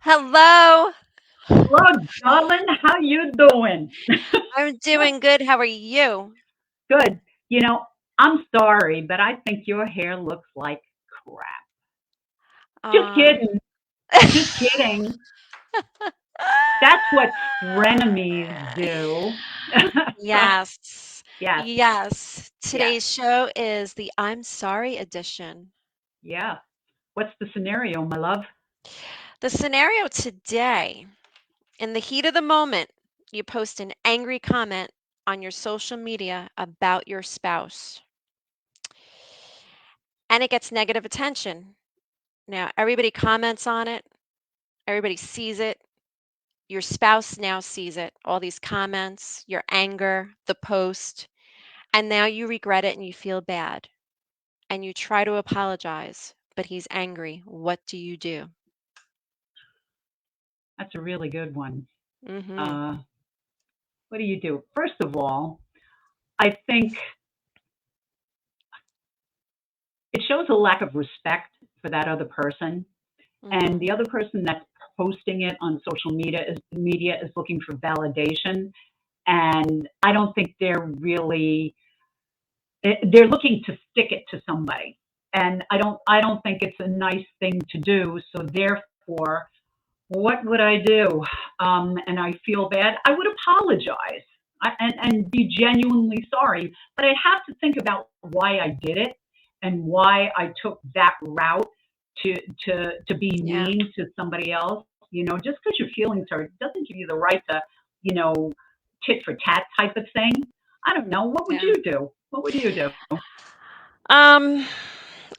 Hello. Hello, darling. How you doing? I'm doing good. How are you? Good. You know, I'm sorry, but I think your hair looks like crap. Just Uh, kidding. Just kidding. That's what frenemies do. yes. Yes. Yes. Yes. Today's show is the I'm sorry edition. Yeah. What's the scenario, my love? The scenario today, in the heat of the moment, you post an angry comment on your social media about your spouse and it gets negative attention. Now, everybody comments on it, everybody sees it. Your spouse now sees it, all these comments, your anger, the post. And now you regret it and you feel bad and you try to apologize, but he's angry. What do you do? That's a really good one. Mhm. Uh, what do you do? First of all, I think it shows a lack of respect for that other person. And Mhm. the other person that's posting it on social media is looking for validation, and I don't think they're looking to stick it to somebody, and I don't think it's a nice thing to do. So therefore, what would I do? And I feel bad. I would apologize and be genuinely sorry, but I'd have to think about why I did it and why I took that route to to be Yeah. mean to somebody else. Just because your feelings hurt doesn't give you the right to, you know, tit for tat type of thing. I don't know. What would Yeah. you do? What would you do? Um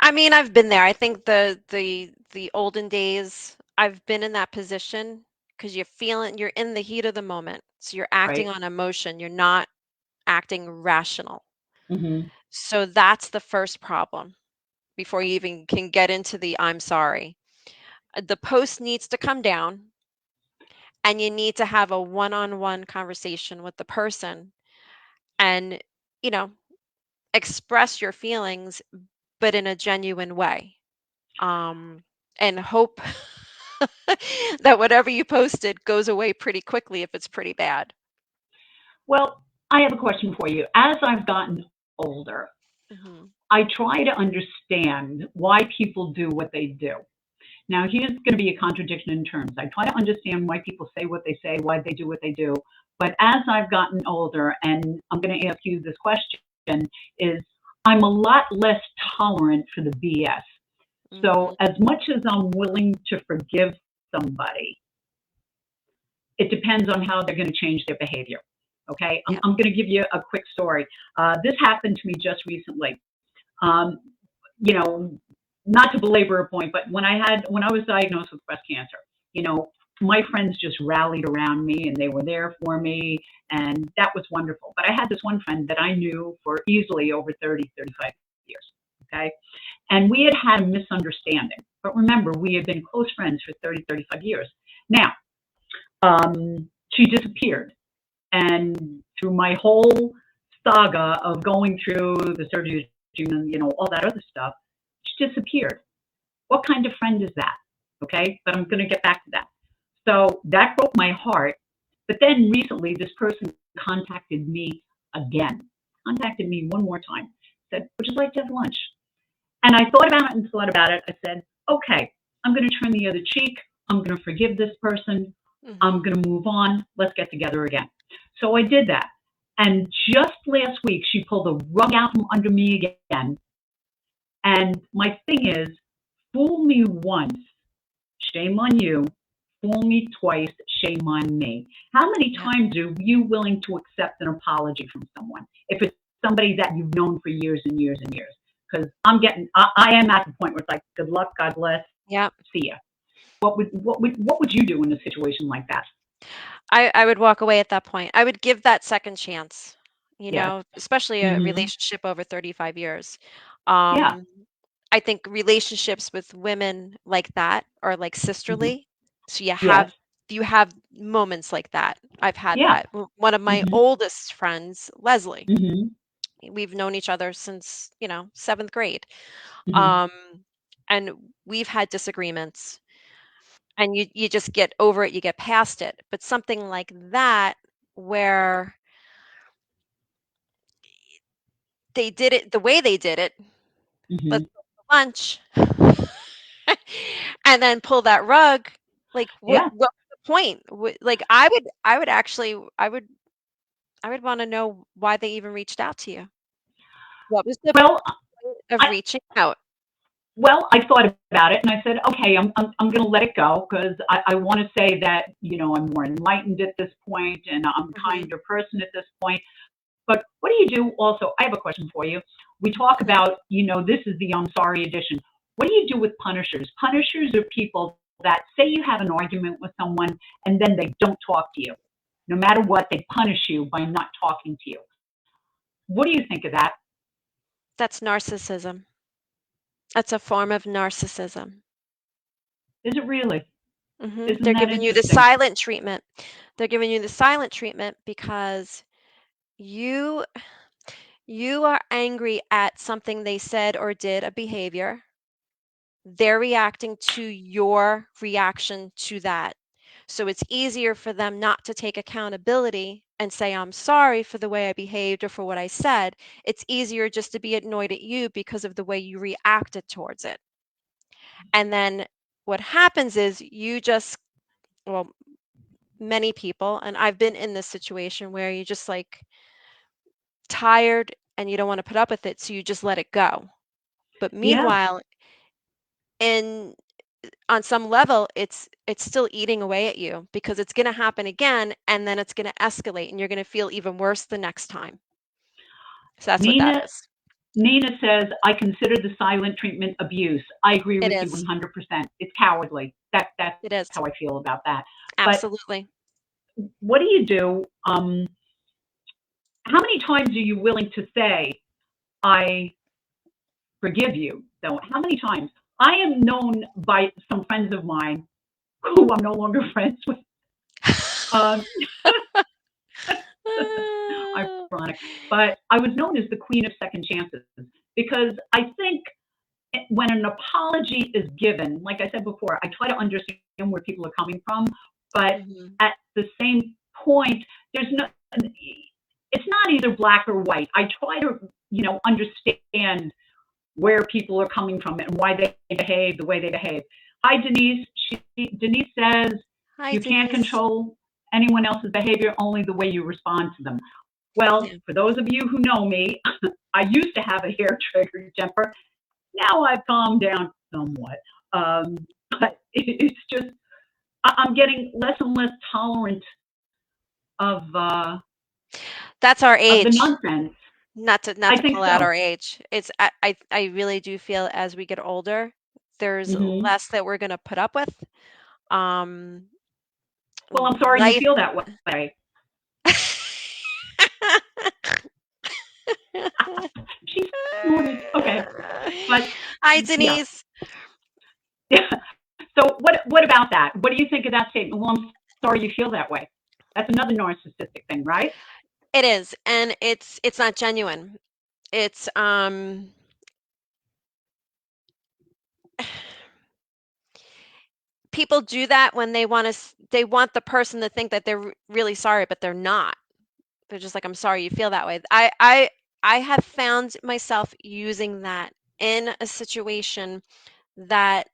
I mean, I've been there. I think the olden days, I've been in that position because you're in the heat of the moment. So you're acting Right? on emotion. You're not acting rational. Hmm. So that's the first problem before you even can get into the I'm sorry. The post needs to come down and you need to have a one-on-one conversation with the person and, you know, express your feelings, but in a genuine way. Um, and hope that whatever you posted goes away pretty quickly if it's pretty bad. Well, I have a question for you. As I've gotten older, Hmm. I try to understand why people do what they do. Now, here's going to be a contradiction in terms. I try to understand why people say what they say, why they do what they do. But as I've gotten older, and I'm going to ask you this question, is I'm a lot less tolerant for the BS. So, Hmm. as much as I'm willing to forgive somebody, it depends on how they're going to change their behavior. Okay, I'm, Yeah. I'm going to give you a quick story. This happened to me just recently. Um, you know, not to belabor a point, but when I was diagnosed with breast cancer, my friends just rallied around me and they were there for me, and that was wonderful. But I had this one friend that I knew for easily over 30, 35 years. Okay, and we had a misunderstanding. But remember, we had been close friends for 30, 35 years. Now, she disappeared, and through my whole saga of going through the surgery and all that other stuff, she disappeared. What kind of friend is that? Okay, but I'm going to get back to that. So that broke my heart. But then recently, this person contacted me again, contacted me one more time, said, "Would you like to have lunch?" And I thought about it and thought about it. I said, "Okay, I'm going to turn the other cheek. I'm going to forgive this person. I'm Hmm. going to move on. Let's get together again." So I did that. And just last week, she pulled the rug out from under me again. And my thing is, fool me once, shame on you. Fool me twice, shame on me. How many Yeah. times are you willing to accept an apology from someone if it's somebody that you've known for years and years and years? Because I am at the point where it's like, good luck, God bless, Yeah. see ya. What would you do in a situation like that? I would walk away at that point. I would give that second chance, Yes. especially a Hmm. relationship over 35 years. Yeah. Um, I think relationships with women like that are like Hmm. sisterly. So Yes. you have moments like that. I've had Yeah. that. One of my Hmm. oldest friends, Leslie, Hmm. we've known each other since, 7th grade. Hmm. Um, and we've had disagreements and you just get over it, you get past it. But something like that, where they did it the way they did it, let's Hmm. go for lunch, and then pull that rug, like, Yeah. what's the point? Like, I would actually I would wanna know why they even reached out to you. What was the Well, point of I reaching out? I thought about it and I said, okay, I'm going to let it go because I want to say that I'm more enlightened at this point and I'm a Mhm, kinder person at this point. But what do you do? Also, I have a question for you. We talk mhm. about this is the I'm sorry edition. What do you do with punishers? Punishers are people that say you have an argument with someone and then they don't talk to you. No matter what, they punish you by not talking to you. What do you think of that? That's narcissism. That's a form of narcissism. Is it really? Isn't They're that giving you the interesting? silent treatment. They're giving you the silent treatment because you you are angry at something they said or did, a behavior. They're reacting to your reaction to that. So it's easier for them not to take accountability and say, I'm sorry for the way I behaved or for what I said. It's easier just to be annoyed at you because of the way you reacted towards it. And then what happens is you just, well, many people, and I've been in this situation where you just like tired and you don't want to put up with it, so you just let it go. But Yeah. meanwhile, in on some level, it's still eating away at you because it's going to happen again and then it's going to escalate and you're going to feel even worse the next time. So that's what that Nina is. Nina says, I consider the silent treatment abuse. I agree It with you is. 100%. It's cowardly. That's It is. how I feel about that. But Absolutely. what do you do? How many times are you willing to say, I forgive you? So, how many times? I am known by some friends of mine who I'm no longer friends with. Um, ironic. But I was known as the queen of second chances because I think when an apology is given, like I said before, I try to understand where people are coming from, but Mhm. at the same point, there's no, it's not either black or white. I try to, understand where people are coming from and why they behave the way they behave. Hi, Denise. Denise says Hi, you can't Denise. control anyone else's behavior, only the way you respond to them. Well, Yeah. for those of you who know me, I used to have a hair trigger temper. Now I've calmed down somewhat. But it's just I'm getting less and less tolerant of uh, That's our of the age. nonsense. Not I to think call out so. our age. It's I really do feel as we get older, there's Hmm. less that we're gonna put up with. Um, Well, I'm sorry you life. feel that way. She's snorted. Okay, but Hi, yeah. Denise. So what about that? What do you think of that statement? Well, I'm sorry you feel that way. That's another narcissistic thing, right? It is, and it's not genuine. It's people do that when they want the person to think that they're really sorry, but they're not. They're just like, I'm sorry you feel that way. I have found myself using that in a situation that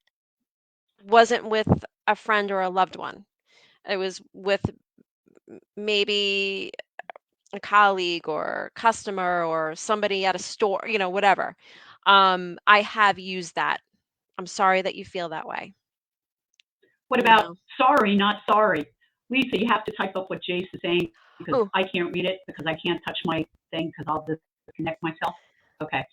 wasn't with a friend or a loved one. It was with maybe a colleague or customer or somebody at a store, whatever. I have used that. I'm sorry that you feel that way. What You about know. sorry, not sorry? Lisa, you have to type up what Jace is saying because Oh, I can't read it because I can't touch my thing because I'll disconnect myself. Okay.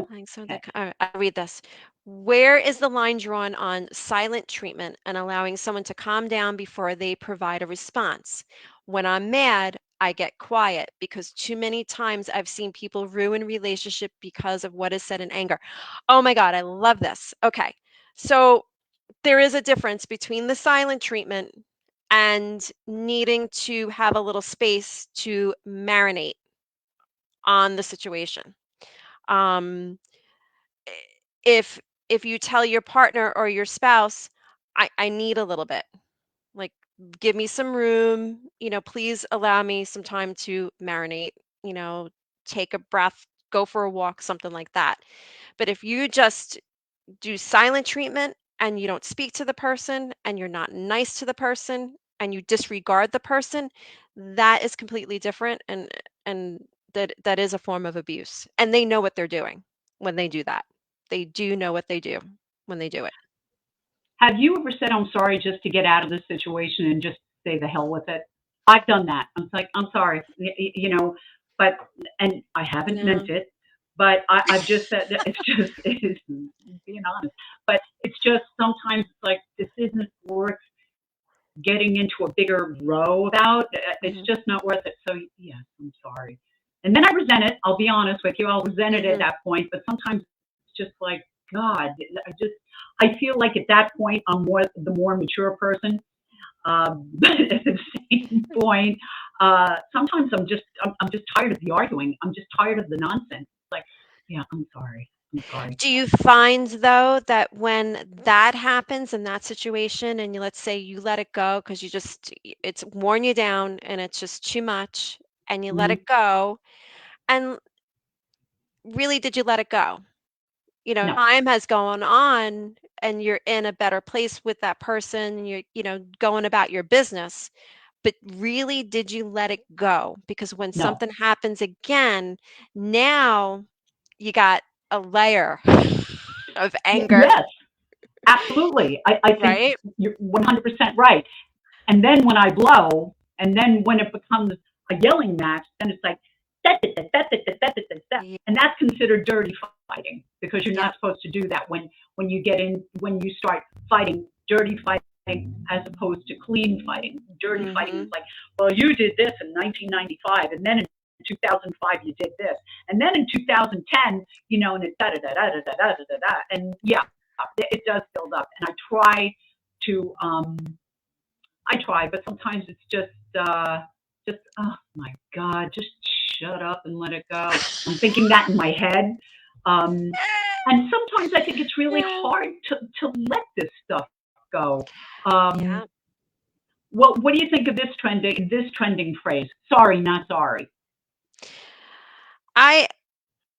thanks for the. Okay. All right, I'll read this. Where is the line drawn on silent treatment and allowing someone to calm down before they provide a response? When I'm mad, I get quiet because too many times I've seen people ruin relationship because of what is said in anger. Oh my God, I love this. Okay. So there is a difference between the silent treatment and needing to have a little space to marinate on the situation. Um, if if you tell your partner or your spouse, I need a little bit. Like, give me some room, please allow me some time to marinate, you know, take a breath, go for a walk, something like that. But if you just do silent treatment and you don't speak to the person and you're not nice to the person and you disregard the person, that is completely different, and that is a form of abuse. And they know what they're doing when they do that. They do know what they do when they do it. Have you ever said, I'm sorry, just to get out of the situation and just say the hell with it? I've done that. I'm like, I'm sorry, but, and I haven't No. meant it, but I've just said that it's just, it's being honest, but it's just sometimes it's like, this isn't worth getting into a bigger row about. It's Mhm. just not worth it. So, yes, I'm sorry. And then I resent it. I'll be honest with you. I'll resent it at Mhm. that point. But sometimes it's just like, God, I feel like at that point, I'm the more mature person. But at the same point, sometimes I'm just tired of the arguing. I'm just tired of the nonsense. Like, yeah, I'm sorry. I'm sorry. Do you find though that when that happens in that situation and let's say you let it go because it's worn you down and it's just too much and you let Hmm. it go, and really did you let it go? No, Time has gone on and you're in a better place with that person, and you're, going about your business. But really, did you let it go? Because when no. something happens again, now you got a layer of anger, Yes, absolutely. I think right? you're 100% right. And then when I blow, and then when it becomes a yelling match, then it's like, that, that, that, that, that, that, that, that. Ye- And that's considered dirty fighting because you're not Yep. supposed to do that when you start fighting, dirty fighting as opposed to clean fighting. Dirty fighting is Mhm. like, well, you did this in 1995, and then in 2005 you did this, and then in 2010, and it's da da da da da da da da da, and yeah, it does build up, and to I try, but sometimes it's just oh my God, just shut up and let it go. I'm thinking that in my head, um, and sometimes I think it's really Yeah. hard to let this stuff go. Um, Yeah. what do you think of this trending phrase? Sorry, not sorry. I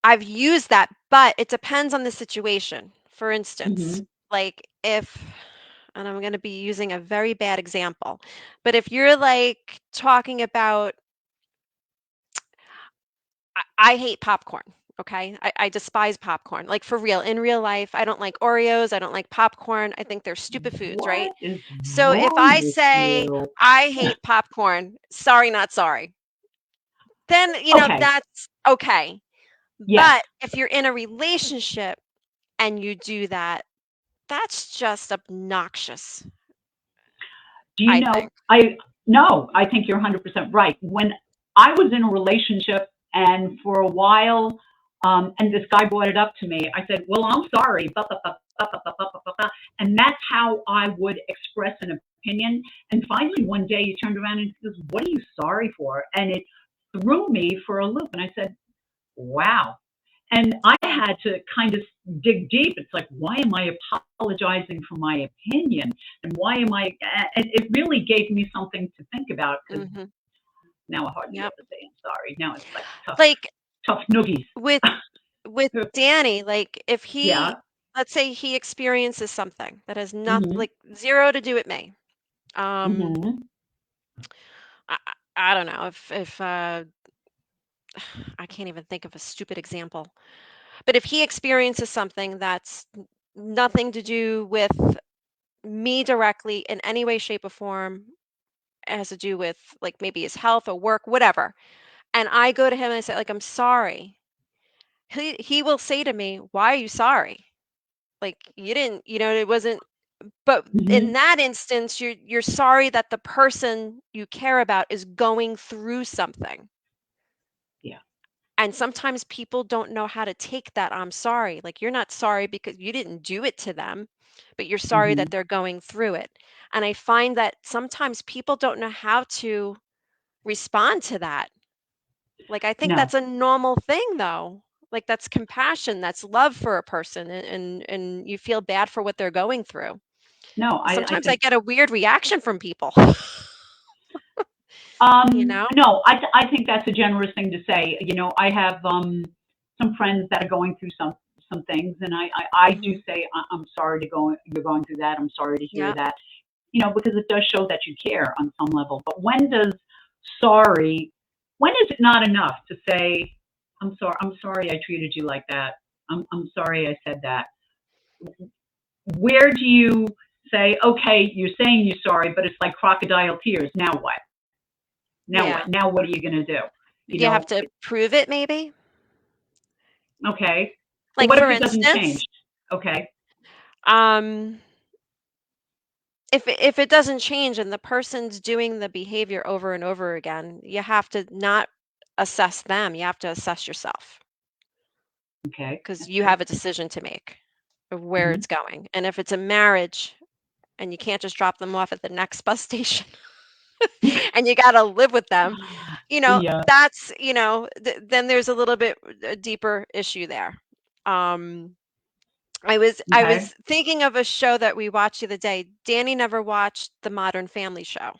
I've used that, but it depends on the situation. For instance, Hmm. like if, and I'm going to be using a very bad example, but if you're like talking about, I hate popcorn. Okay. I despise popcorn. Like for real, in real life, I don't like Oreos. I don't like popcorn. I think they're stupid foods, right? What is So if wrong I with say you? I hate popcorn, sorry, not sorry, then, Okay. that's okay. Yes. But if you're in a relationship and you do that, that's just obnoxious, Do you I know? think. I No, I think you're 100% right. When I was in a relationship, and for a while, and this guy brought it up to me, I said, "Well, I'm sorry," blah, blah, blah, blah, blah, blah, blah, blah, blah. And that's how I would express an opinion. And finally, one day, he turned around and he goes, "What are you sorry for?" And it threw me for a loop. And I said, "Wow." And I Yeah. had to kind of dig deep. It's like, why am I apologizing for my opinion? And why am I? And it really gave me something to think about because Mhm. now I hardly Yep. ever say I'm sorry. Now it's like tough, Like tough noogies. with with Danny, like if Yeah. he, let's say he experiences something that has not Hmm. like zero to do with me. Um, Hmm. I don't know if I can't even think of a stupid example. But if he experiences something that's nothing to do with me directly in any way, shape, or form, it has to do with like maybe his health or work, whatever. And I go to him and I say, like, I'm sorry. He will say to me, why are you sorry? Like you didn't, it wasn't, but in Hmm. that instance, you're sorry that the person you care about is going through something. Yeah. And sometimes people don't know how to take that I'm sorry. Like you're not sorry because you didn't do it to them, but you're sorry that Hmm. they're going through it. And I find that sometimes people don't know how to respond to that. Like I think No. that's a normal thing though. Like that's compassion, that's love for a person, and you feel bad for what they're going through. No, I Sometimes I think get a weird reaction from people, you know? no, I think that's a generous thing to say. I have some friends that are going through some things, and I do Mhm. say I'm sorry you're going through that. I'm sorry to hear Yeah. that. Because it does show that you care on some level. But sorry, when is it not enough to say, I'm sorry I treated you like that. I'm sorry I said that. Where do you say, okay, you're saying you're sorry, but it's like crocodile tears. Now what? Now what? Yeah. Now what are you going to do? You You have know, to prove it maybe? okay. But Like, what if for it doesn't instance, change? Okay. um, if it doesn't change and the person's doing the behavior over and over again, you have to not assess them, you have to assess yourself Okay. because That's you true. have a decision to make of where Hmm. it's going. And if it's a marriage and you can't just drop them off at the next bus station and you got to live with them, Yeah. that's, then there's a little bit deeper issue there. Um, I Okay. was thinking of a show that we watched the other day. Danny never watched the Modern Family show,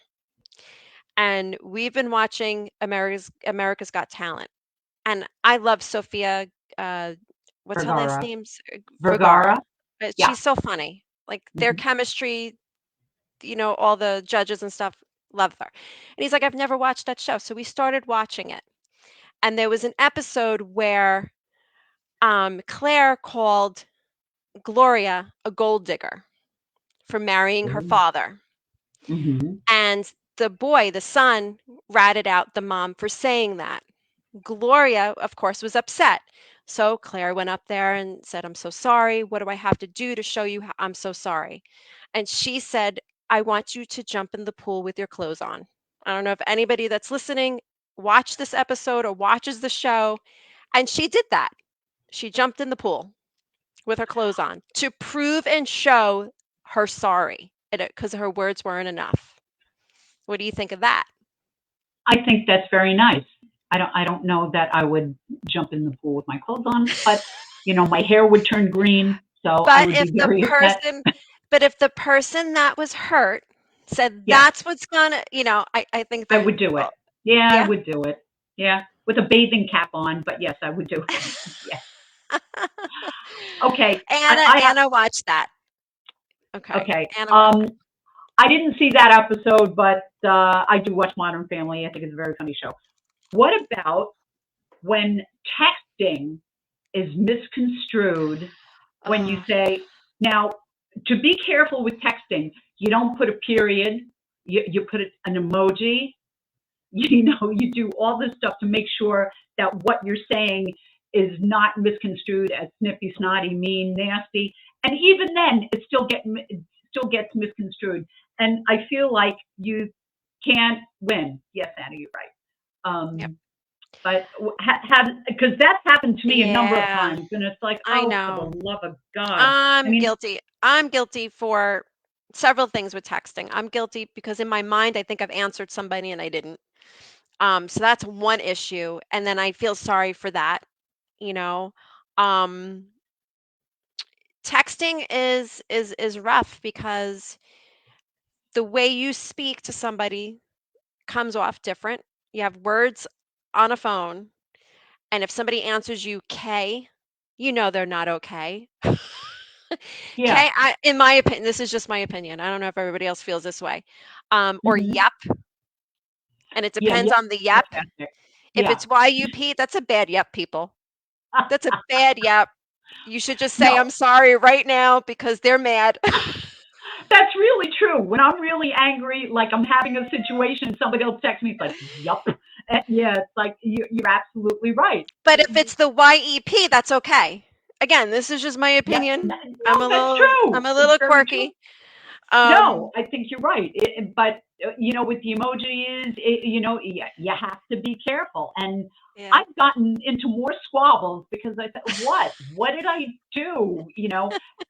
and we've been watching America's Got Talent. And I love Sophia. Uh, what's her last Vergara. name? Vergara. Vergara. Yeah. She's so funny. Like their Hmm. chemistry, all the judges and stuff love her. And he's like, I've never watched that show, so we started watching it. And there was an episode where Claire called Gloria a gold digger for marrying her father. Hmm. And the son, ratted out the mom for saying that. Gloria, of course, was upset. So Claire went up there and said, I'm so sorry. What do I have to do to show you I'm so sorry? And she said, I want you to jump in the pool with your clothes on. I don't know if anybody that's listening watched this episode or watches the show. And she did that. She jumped in the pool with her clothes on to prove and show her sorry because her words weren't enough. What do you think of that? I think that's very nice. I don't know that I would jump in the pool with my clothes on, but my hair would turn green, so I But would if be the very upset. person but if the person that was hurt said Yes, that's what's gonna, I think I that, would do it. Yeah, I yeah. would do it. Yeah, with a bathing cap on, but yes, I would do it. Yeah. Okay. Anna watched that. Okay. Okay. Anna watched that. I didn't see that episode, but I do watch Modern Family. I think it's a very funny show. What about when texting is misconstrued when you Oh, say, now, to be careful with texting, you don't put a period, you put an emoji, you do all this stuff to make sure that what you're saying is not misconstrued as snippy, snotty, mean, nasty. And even then, it still gets misconstrued. And I feel like you can't win. Yes, Anna, you're right. yep. But have because that's happened to me a number of Yeah, times, and it's like, I oh, for the know. love of God! I I'm mean, guilty. I'm guilty for several things with texting. I'm guilty because in my mind I think I've answered somebody and I didn't. So that's one issue, and then I feel sorry for that, you know. Um, Texting is rough because the way you speak to somebody comes off different. You have words on a phone, and if somebody answers you K, they're not okay. yeah, K, in my opinion, this is just my opinion. I don't know if everybody else feels this way. Or hmm, yep, and it yeah, depends yeah, on the yep. sarcastic, If yeah. it's YUP, that's a bad yep, people. That's a bad yep. You should just say No, I'm sorry right now because they're mad. that's really true. When I'm really angry, like I'm having a situation, somebody will text me, it's like, yup. Yeah, it's like you're absolutely right. But if it's the YEP, that's okay. Again, this is just my Yeah, opinion. no, that's I'm true. a It's little very true. quirky. No, Um, I think you're right. But with the emojis, you have to be careful. And yeah. I've gotten into more squabbles because I thought, what? What did I do?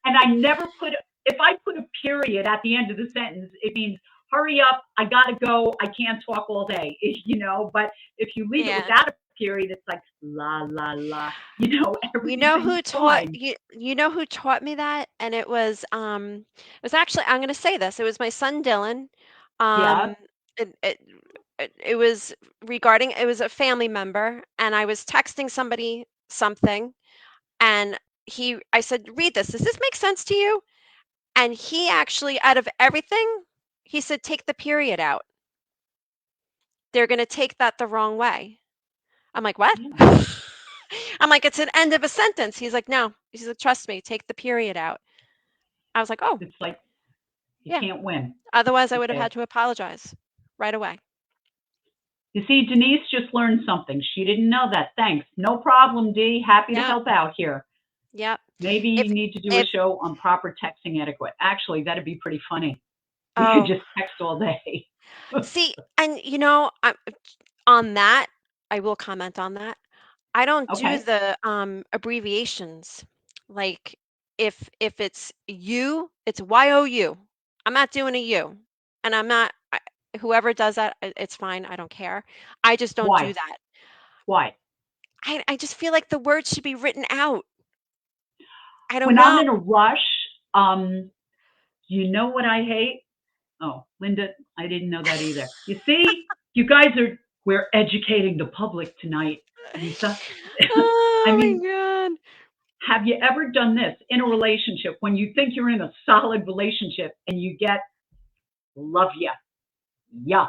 And I never put. If I put a period at the end of the sentence, it means hurry up. I gotta go. I can't talk all day. But if you leave it Yeah. without a period, it's like la la la. You know Everything's who taught fine. you you know who taught me that? And it was actually, I'm gonna say this, it was my son Dylan. Yeah. Um it was regarding, it was a family member, and I was texting somebody something, and I said, "Read this. Does this make sense to you?" And he actually, out of everything, he said, "Take the period out. They're gonna take that the wrong way." I'm like, "What?" Yeah. I'm like, "It's an end of a sentence." He's like, "No." He's like, "Trust me, take the period out." I was like, "Oh, It's like you yeah." can't win. Otherwise, I would have Okay. had to apologize right away. You see, Denise just learned something. She didn't know that. Thanks. No problem, Dee. Happy to Yep, help out here. yep. Maybe you If need to do a if show on proper texting etiquette. Actually, that'd be pretty funny. We could oh, just text all day. see, and on that, I will comment on that. I don't do Okay. the abbreviations. Like, if it's you, it's YOU. I'm not doing a U, and I'm not. Whoever does that, it's fine. I don't care. I just don't do Why? that. Why? I just feel like the word should be written out. I don't When I'm know. in a rush, um, you know what I hate? Oh, Linda, I didn't know that either. You see, you guys we're educating the public tonight, Lisa. I Oh mean, my god. have you ever done this in a relationship when you think you're in a solid relationship and you get love ya? Yeah.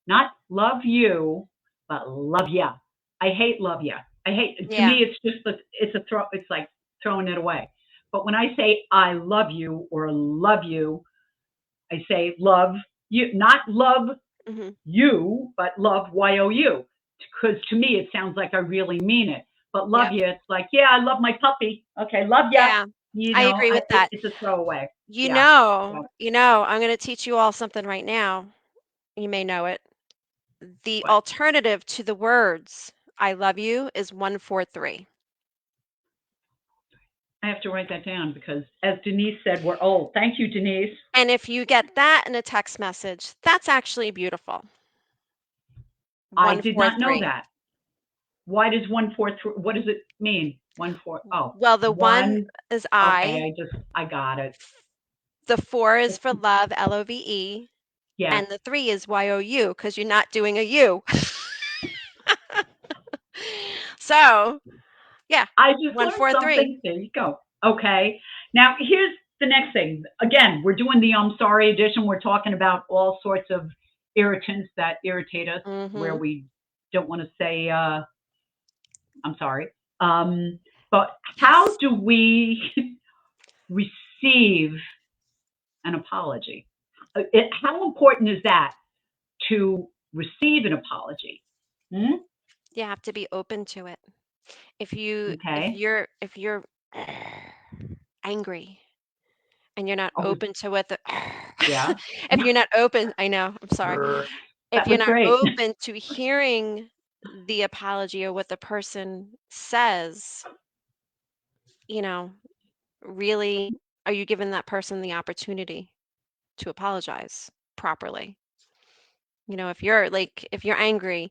Not love you, but love ya. I hate love ya. I hate, to Yeah. me, it's just, it's like throwing it away. But when I say I love you or love you, I say love you, not love Mhm. you, but love YOU. Because to me, it sounds like I really mean it. But love Yep. you, it's like, yeah, I love my puppy. Okay, love ya. Yeah. I agree with that. It's a throwaway. Yeah. So, I'm going to teach you all something right now. You may know it. The what? alternative to the words "I love you" is 143. I have to write that down because, as Denise said, we're old. Thank you, Denise. And if you get that in a text message, that's actually beautiful. I did not know 143. that. Why does 143? What does it mean? One four. Oh, Well, the 1 one. is Okay, I, I got it. the 4 is for love, LOVE, Yes, and the 3 is YOU because you're not doing a U. So, yeah, I just learned 143. something. There you go. Okay. Now here's the next thing. Again, we're doing the I'm sorry edition. We're talking about all sorts of irritants that irritate us, where Mhm. we don't want to say I'm sorry. Um, but how Yes. do we receive an apology? How important is that to receive an apology? Hmm? You have to be open to it. If Okay. you're angry and you're not Oh, open to what the yeah. if you're not open, I know, I'm sorry. If That you're was not great. open to hearing the apology or what the person says, you know, really, are you giving that person the opportunity to apologize properly? If you're angry,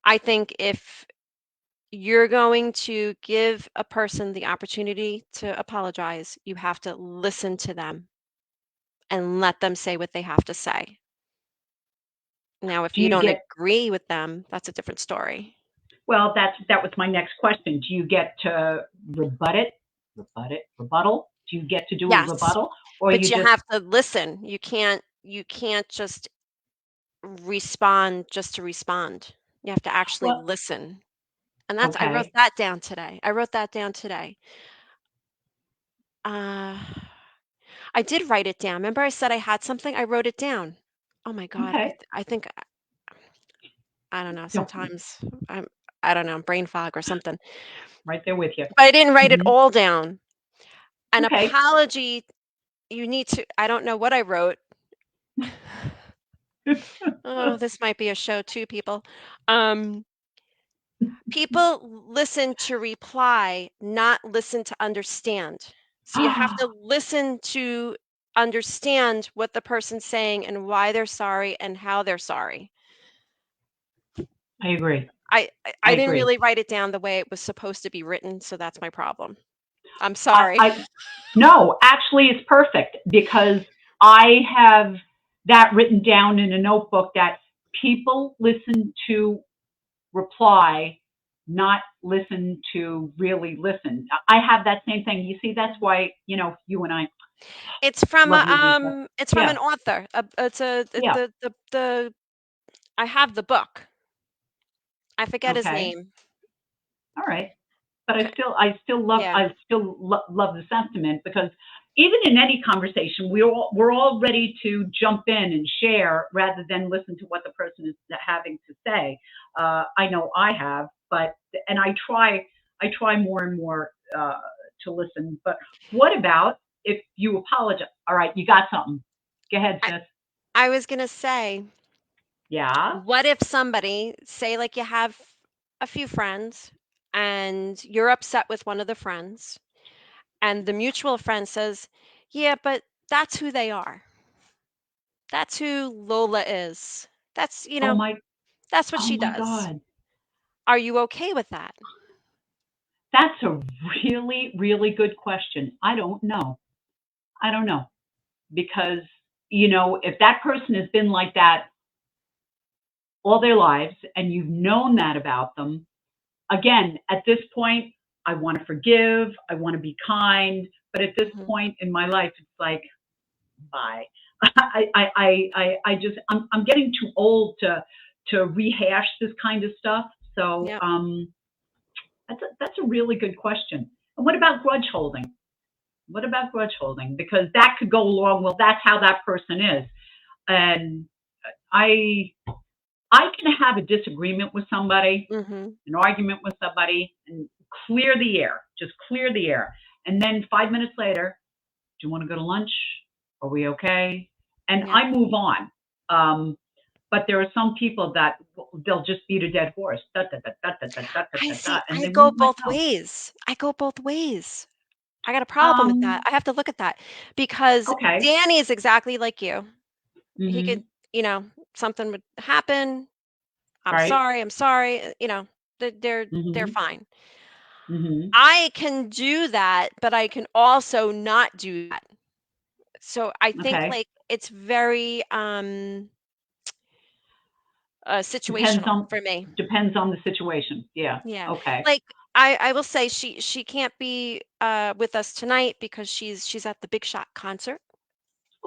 I think if you're going to give a person the opportunity to apologize, you have to listen to them and let them say what they have to say. Now, if Do you you don't get agree with them, that's a different story. Well, that was my next question. Do you get to rebut it? Rebuttal? Do you get to do a Yes, rebuttal, or but you you just have to listen. You can't just respond just to respond. You have to actually well? listen. And I wrote Okay, that down today. I wrote that down today. Uh, I did write it down. Remember I said I had something? I wrote it down. Oh my God. okay. I think, I don't know. No, Sometimes I'm, I don't know, brain fog or something. right there with you. But I didn't write it Hmm. all down. An Okay, apology, I don't know what I wrote. Oh, this might be a show too, people. Um, People listen to reply, not listen to understand. So you have to listen to understand what the person's saying and why they're sorry and how they're sorry. I agree. I I didn't agree. really write it down the way it was supposed to be written, so that's my problem. I'm I, sorry. I no, actually, it's perfect because I have that written down in a notebook that people listen to reply, not listen to really listen. I have that same thing. You see, that's why you and I love you, Lisa. It's from Yeah, an author. yeah. The I have the book. I forget his Okay, name. all right. But Uh, yeah. I still love the sentiment because even in any conversation, we're all ready to jump in and share rather than listen to what the person is having to say. I know I have, but and I try more and more to listen. But what about if you apologize? All right, you got something. Go ahead, I sis. I was gonna say, Yeah. what if somebody, say like you have a few friends and you're upset with one of the friends, and the mutual friend says, "Yeah, but that's who they are. That's who Lola is. That's, Oh my. that's what Oh she my does." God. Are you okay with that? That's a really, really good question. I don't know. I don't know because if that person has been like that all their lives and you've known that about them, again, at this point, I want to forgive, I want to be kind, but at this Mhm. point in my life, it's like, bye. I just, I'm getting too old to rehash this kind of stuff. So Yep. that's a really good question. And what about grudge holding? What about grudge holding? Because that could go along. Well, that's how that person is, and I I can have a disagreement with somebody, Mhm. an argument with somebody, and clear the air. Just clear the air. And then 5 minutes later, do you want to go to lunch? Are we okay? And Yep. I move on. But there are some people that they'll just beat a dead horse, da, da, da, da, da, da, da, da, I da, da, see. and I they go won't let both go. ways. I go both ways. I got a problem with that. Um, I have to look at that because okay. Danny is exactly like you. He could, Mm-hmm. you know, something would happen. I'm Right. sorry. I'm sorry. They're Mm-hmm. fine. Mm-hmm. I can do that, but I can also not do that. So I think Okay. like it's very Depends situational on for me. depends on the situation. Yeah. Yeah. Okay. Like I will say she can't be with us tonight because she's at the Big Shot concert.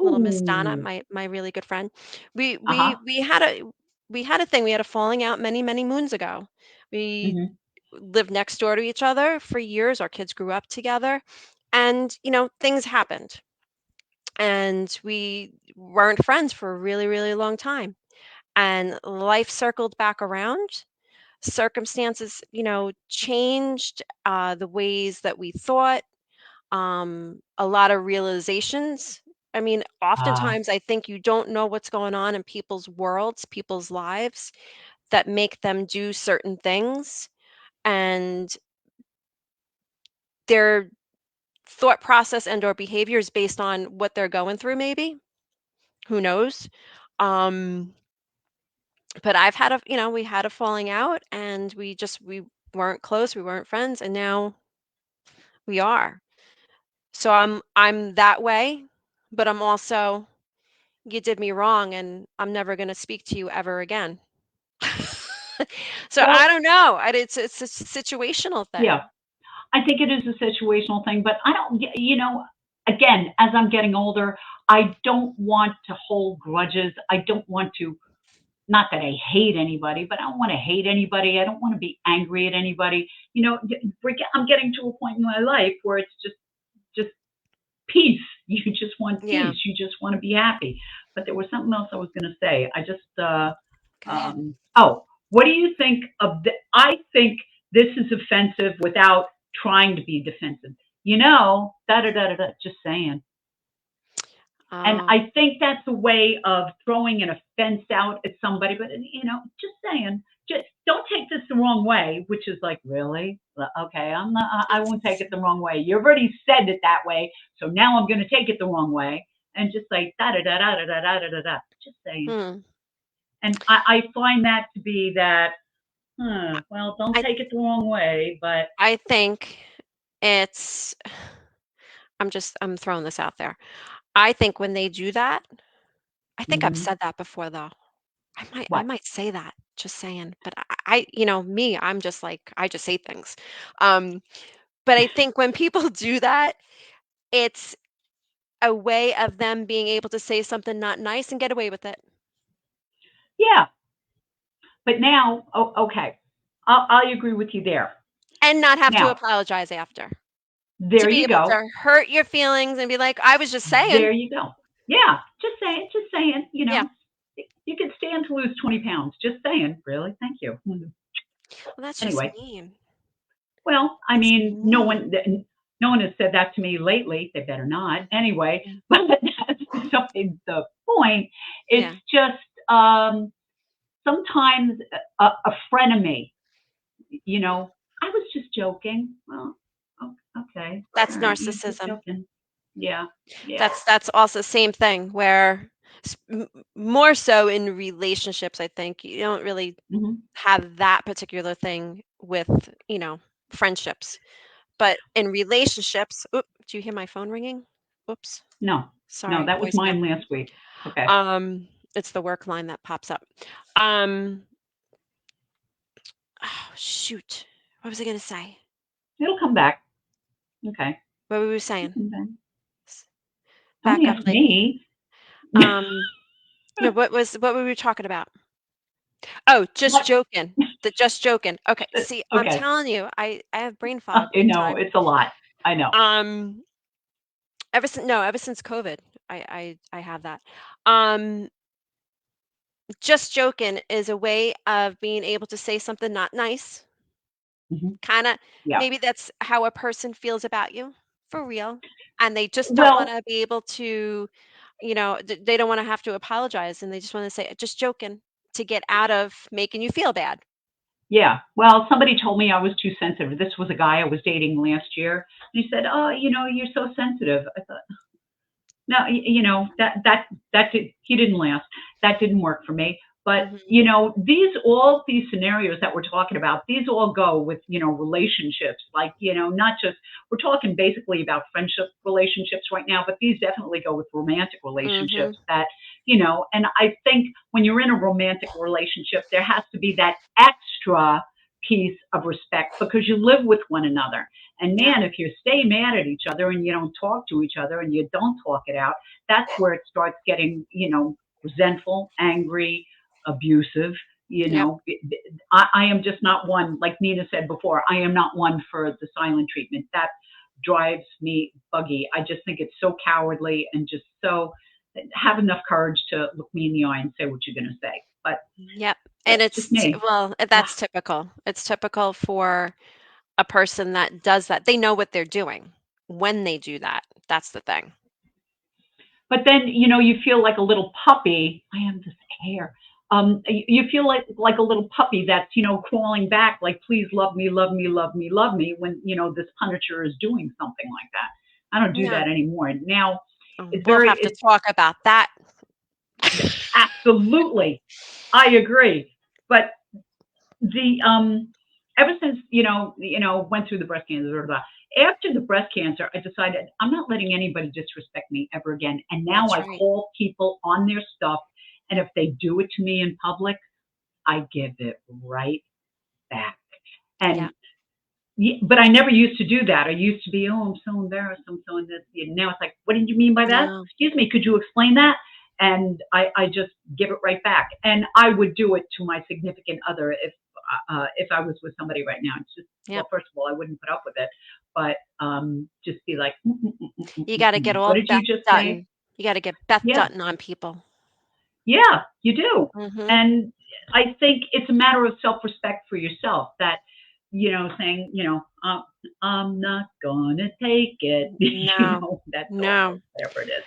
Little Miss Donna, Ooh. my really good friend. We Uh-huh. we we had a we had a thing. We had a falling out many, many moons ago. We Mm-hmm. lived next door to each other for years. Our kids grew up together. And, things happened. And we weren't friends for a really, really long time. And life circled back around. Circumstances, changed the ways that we thought, a lot of realizations. I mean, Ah. oftentimes I think you don't know what's going on in people's worlds, people's lives that make them do certain things. And their thought process and or behavior is based on what they're going through, maybe. Who knows? Um, but we had a falling out and we weren't close, we weren't friends, and now we are. So I'm that way, but I'm also, you did me wrong and I'm never going to speak to you ever again. So I Well, don't know. It's a situational yeah. thing. I think it is a situational thing, but I don't, again, as I'm getting older, I don't want to hold grudges. I don't want to, not that I hate anybody, but I don't want to hate anybody. I don't want to be angry at anybody. I'm getting to a point in my life where it's just peace. You just want Yeah. peace. You just want to be happy. But there was something else I was going to say. I just, Go ahead. oh, what do you think of the? I think this is offensive without trying to be defensive. Da da da da da. Just saying. And Oh, I think that's a way of throwing an offense out at somebody. But just saying. Just don't take this the wrong way, which is like, really? Well, okay, I'm not. I won't take it's it the wrong way. You've already said it that way, so now I'm going to take it the wrong way, and just like da da da da da da da da da da. Just saying. hmm. And I find that to be that. Well, don't I take it the wrong way, but I think it's I'm throwing this out there. I think when they do that, I think I've mhm. said that before though. I What? might say that, just saying, but me, I'm just like I just say things. Um, but I think when people do that, it's a way of them being able to say something not nice and get away with it Yeah, but now, okay, I agree with you there. and not have to Now, apologize after. To there be you able go. to hurt your feelings and be like, "I was just saying." There you go. Yeah, just saying, just saying. Yeah. You can stand to lose 20 pounds. Just saying. Really? Thank you. Well, that's just Anyway, mean. well, I That's mean, mean. no one has said that to me lately. They better not. Mm, Anyway, yeah. but that's besides the point. It's Yeah. just sometimes a frenemy. I was just joking. Well, okay, That's all right, you're just narcissism. joking. Yeah, yeah. That's also the same thing where more so in relationships, I think you don't really Hmm. have that particular thing with, you know, friendships. But in relationships, oop, do you hear my phone ringing? Oops. No, no, Sorry, that was voicemail. mine last week. It's okay. It's the work line that pops up. Um, oh shoot. What was I gonna say? It'll come back. Okay. What were we It'll saying? come back. S- Don't Back up ask like me. um no, what were we talking about? Oh, just What? joking. The just joking. Okay. See, I'm Okay. telling you, I have brain fog I big know time. it's a lot. I know. Um, ever since COVID, I have that. Um, just joking is a way of being able to say something not nice. Hmm. Kind of Yeah. maybe that's how a person feels about you for real, and they just don't want Well, to be able to, they don't want to have to apologize, and they just want to say just joking to get out of making you feel bad. yeah. Well, somebody told me I was too sensitive. This was a guy I was dating last year. And he said, "Oh, you're so sensitive." I thought, no, that he didn't last. That didn't work for me. But Hmm. all these scenarios that we're talking about, these all go with relationships. Like not just we're talking basically about friendship relationships right now, but these definitely go with romantic Hmm. relationships. And I think when you're in a romantic relationship, there has to be that extra piece of respect because you live with one another. And Yep. man, if you stay mad at each other and you don't talk to each other and you don't talk it out, that's where it starts getting, resentful, angry, abusive. You Yep. know, I am just not one, like Nina said before, I am not one for the silent treatment. That drives me buggy. I just think it's so cowardly and just so have enough courage to look me in the eye and say what you're going to say. But Yep. And that's just me. that's typical. It's typical for a person that does that. They know what they're doing when they do that. That's the thing. But then you feel like a little puppy. I am this hair. You feel like a little puppy that's crawling back, like please love me, love me, love me, love me. When this Punisher is doing something like that, I don't do Yeah. that anymore. Now We'll have to it's talk about that. absolutely, I agree. But the ever since went through the breast cancer, blah, blah, blah, after the breast cancer, I decided I'm not letting anybody disrespect me ever again. And now That's I right. call people on their stuff, and if they do it to me in public, I give it right back. Yeah. And but I never used to do that. I used to be, oh, I'm so embarrassed. I'm so in this. Now it's like, what did you mean by that? No. Excuse me, could you explain that? And I just give it right back. And I would do it to my significant other if I was with somebody right now. It's just, Yep. well, first of all, I wouldn't put up with it, but just be like, You got to get what all did you Beth just say? Dutton. You got to get Beth Yeah, Dutton on people. yeah, you do. Mhm. And I think it's a matter of self respect for yourself that, saying, I'm not going to take it, No. that's or No. whatever it is.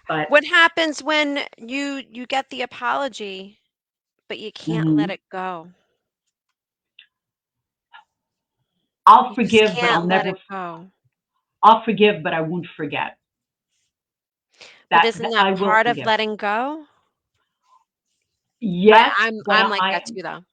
But What happens when you get the apology, but you can't let mhm, it go? I'll You just forgive, but can't let it go. I'll forgive, but I won't forget. But That, isn't that that I will part of forgive. letting go? Yes, I'm but I'm like that too though.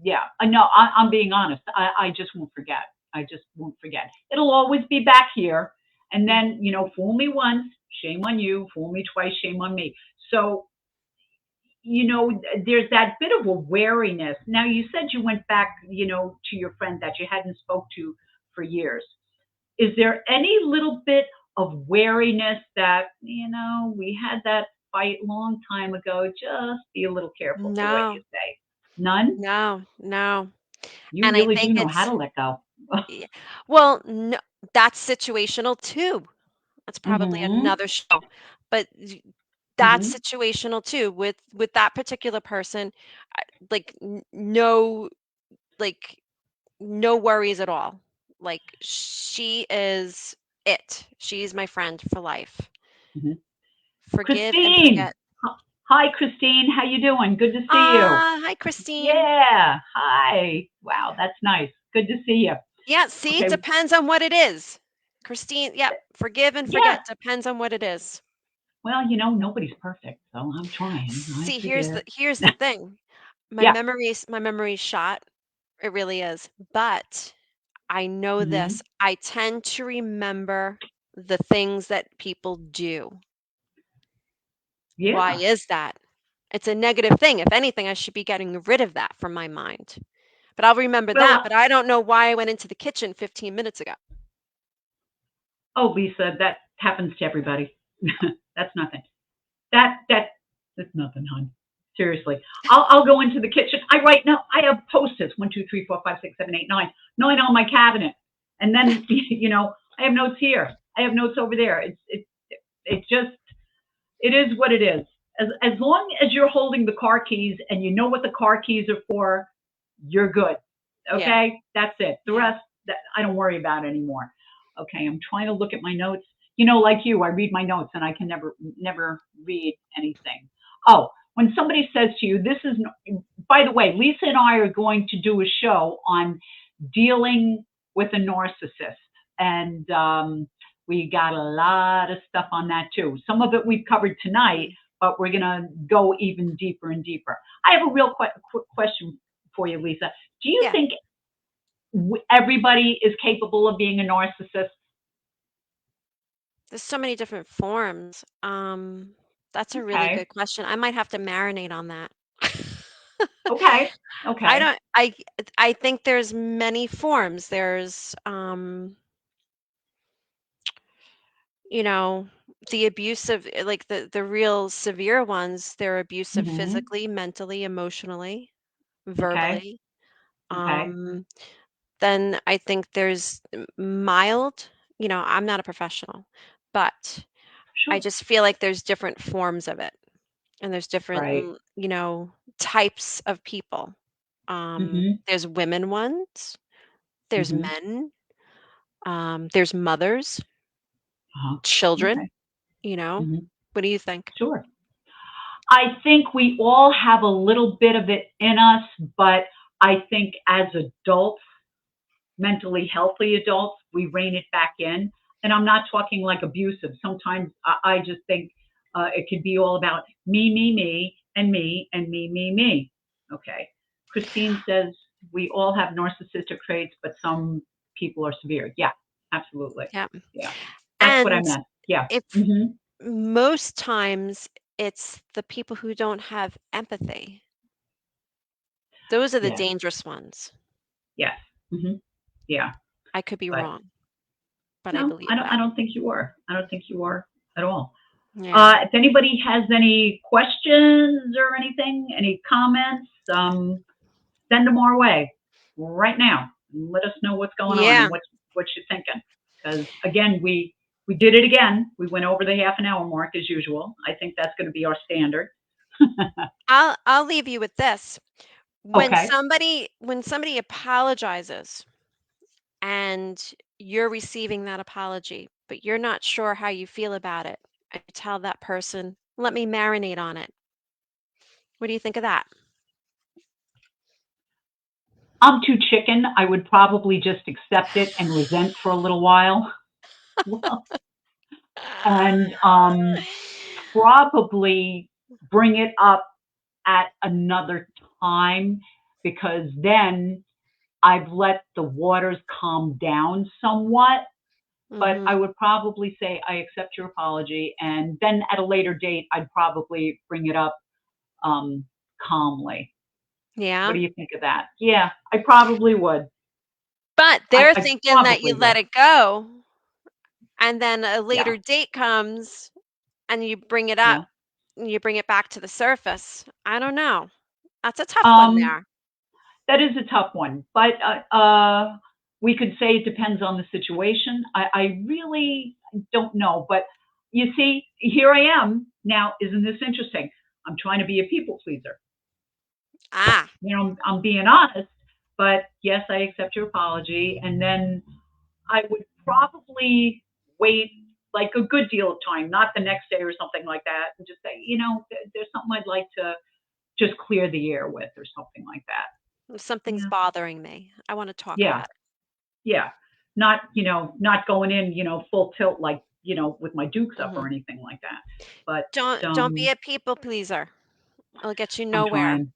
Yeah, I know. I'm being honest. I just won't forget. I just won't forget. It'll always be back here. And then, fool me once, shame on you. Fool me twice, shame on me. So, there's that bit of a wariness. Now, you said you went back, to your friend that you hadn't spoke to for years. Is there any little bit of wariness that, we had that fight long time ago? Just be a little careful for what you No, say. None? no, no. You And I really do think know how it's, to let go. yeah, well, no, that's situational too. That's probably Mhm. another show. But that's Mhm. situational too with that particular person. Like no, like no worries at all. Like she is it. She's my friend for life. Mhm. Forgive and Christine. forget. Hi, Christine. How you doing? Good to see you. Ah, hi Christine. Yeah. Hi. Wow, that's nice. Good to see you. Yeah, see, it Okay. depends on what it is. Christine, yep, forgive and Yeah. forget depends on what it is. Well, nobody's perfect, so I'm trying. I See, forgive. here's the thing. Yeah. My memory's shot. It really is. But I know this. Mhm. I tend to remember the things that people do. Why Yeah. is that? It's a negative thing. If anything, I should be getting rid of that from my mind. But I'll remember Well, that, but I don't know why I went into the kitchen 15 minutes ago. oh, Lisa, that happens to everybody. That's nothing. That's nothing, hon. Seriously, I'll go into the kitchen. I write no. I have post-its 1, 2, 3, 4, 5, 6, 7, 8, 9, 9 on my cabinet, and then I have notes here. I have notes over there. It just it is what it is. As long as you're holding the car keys and you know what the car keys are for, you're good. Yeah, Okay, that's it. The yeah. rest that I don't worry about anymore. Okay, I'm trying to look at my notes. Like you, I read my notes and I can never read anything. Oh, when somebody says to you, "This is," by the way, Lisa and I are going to do a show on dealing with a narcissist, and we got a lot of stuff on that too. Some of it we've covered tonight, Mm. but we're gonna go even deeper and deeper. I have a real quick question for you, Lisa. Do you Yeah. think everybody is capable of being a narcissist? There's so many different forms. That's a really Okay. good question. I might have to marinate on that. Okay. I Okay. don't I think there's many forms. There's you know, the abusive like the real severe ones, they're abusive Mhm. physically, mentally, emotionally, Okay. verbally. Okay. Um then I think there's mild, I'm not a professional, but I Sure. just feel like there's different forms of it. And there's different, Right. types of people. Mhm. There's women ones, there's Mhm. men, there's mothers, Uh-huh. children, Okay. you know. Mhm. What do you think? Sure. I think we all have a little bit of it in us, but I think as adults, mentally healthy adults, we rein it back in. And I'm not talking like abusive. Sometimes I just think it could be all about me, and me, and me. Okay. Christine says we all have narcissistic traits, but some people are severe. Yeah, absolutely. Yeah. Yeah, that's what I And meant. Yeah. if Hmm. most times it's the people who don't have empathy. Those are the Yes. dangerous ones. Yes. Hmm. Yeah. I could be But wrong, but I no, believe I that. don't think you are. I don't think you are at all. Yeah. If anybody has any questions or anything, any comments, send them our way right now. Let us know what's going on and Yeah. what you're thinking. Because again, we did it again. We went over the half an hour mark as usual. I think that's going to be our standard. I'll leave you with this. Okay. When somebody apologizes and you're receiving that apology, but you're not sure how you feel about it, and you tell that person, "Let me marinate on it." What do you think of that? I'm too chicken. I would probably just accept it and resent for a little while. Well, and probably bring it up at another time. because then I've let the waters calm down somewhat. But I Mhm. would probably say I accept your apology, and then at a later date, I'd probably bring it up um, calmly. What Yeah. do you think of that? Yeah, I probably would. But I, they're I thinking that you probably let would. it go, and then a Yeah, later date comes and you bring it up, yeah. and you bring it back to the surface. I don't know. That's a tough one Um, there. that is a tough one, but we could say it depends on the situation. I really don't know, but you see, here I am now. Isn't this interesting? I'm trying to be a people pleaser. Ah, I'm being honest, but yes, I accept your apology, and then I would probably wait like a good deal of time, not the next day or something like that, and just say, there's something I'd like to just clear the air with or something like that. something's Yeah. bothering me. I want to talk Yeah. about it. Yeah. Not going in, full tilt like, with my dukes up or Mhm. anything like that. But Don't be a people pleaser. It'll get you I'm nowhere. trying.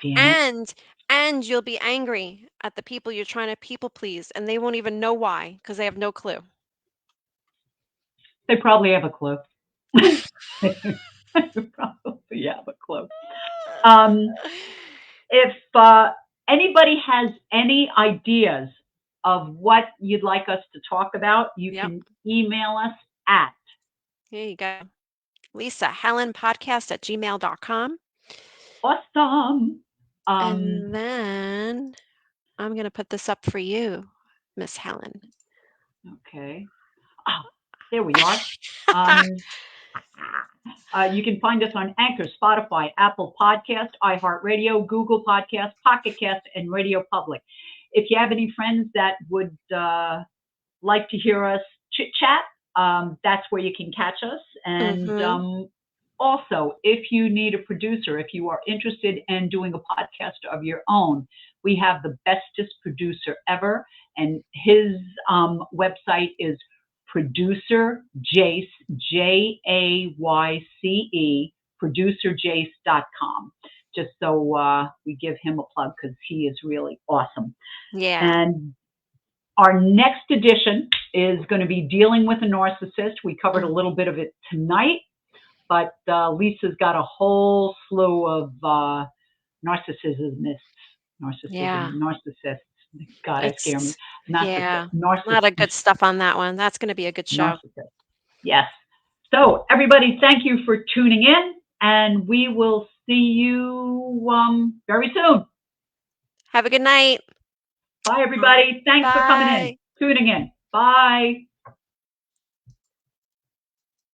Damn it. And and you'll be angry at the people you're trying to people please, and they won't even know why because they have no clue. They probably have a clue. They probably have a clue. Um, if anybody has any ideas of what you'd like us to talk about, you Yep. can email us at There you go. Lisa, Helen podcast at gmail.com. awesome. Um, And then I'm going to put this up for you, Miss Helen. okay. Oh, there we are. Um, you can find us on Anchor, Spotify, Apple Podcast, iHeartRadio, Google Podcast, Pocket Cast, and Radio Public. If you have any friends that would like to hear us chit chat, that's where you can catch us. And Mm-hmm. also, if you need a producer, if you are interested in doing a podcast of your own, we have the bestest producer ever, and his website is producer Jace, Jayce, producerjace.com. Just so we give him a plug because he is really awesome. Yeah. And our next edition is going to be dealing with a narcissist. We covered a Mm. little bit of it tonight, but Lisa's got a whole slew of narcissismists, Yeah. narcissists. God, I scare me. It's, Narcissist, yeah. A lot of good narcissist, stuff on that one. That's going to be a good show. narcissist. Yes. So, everybody, thank you for tuning in, and we will see you very soon. Have a good night. Bye, All right. everybody. Thanks for coming in, Bye. tuning in. Bye.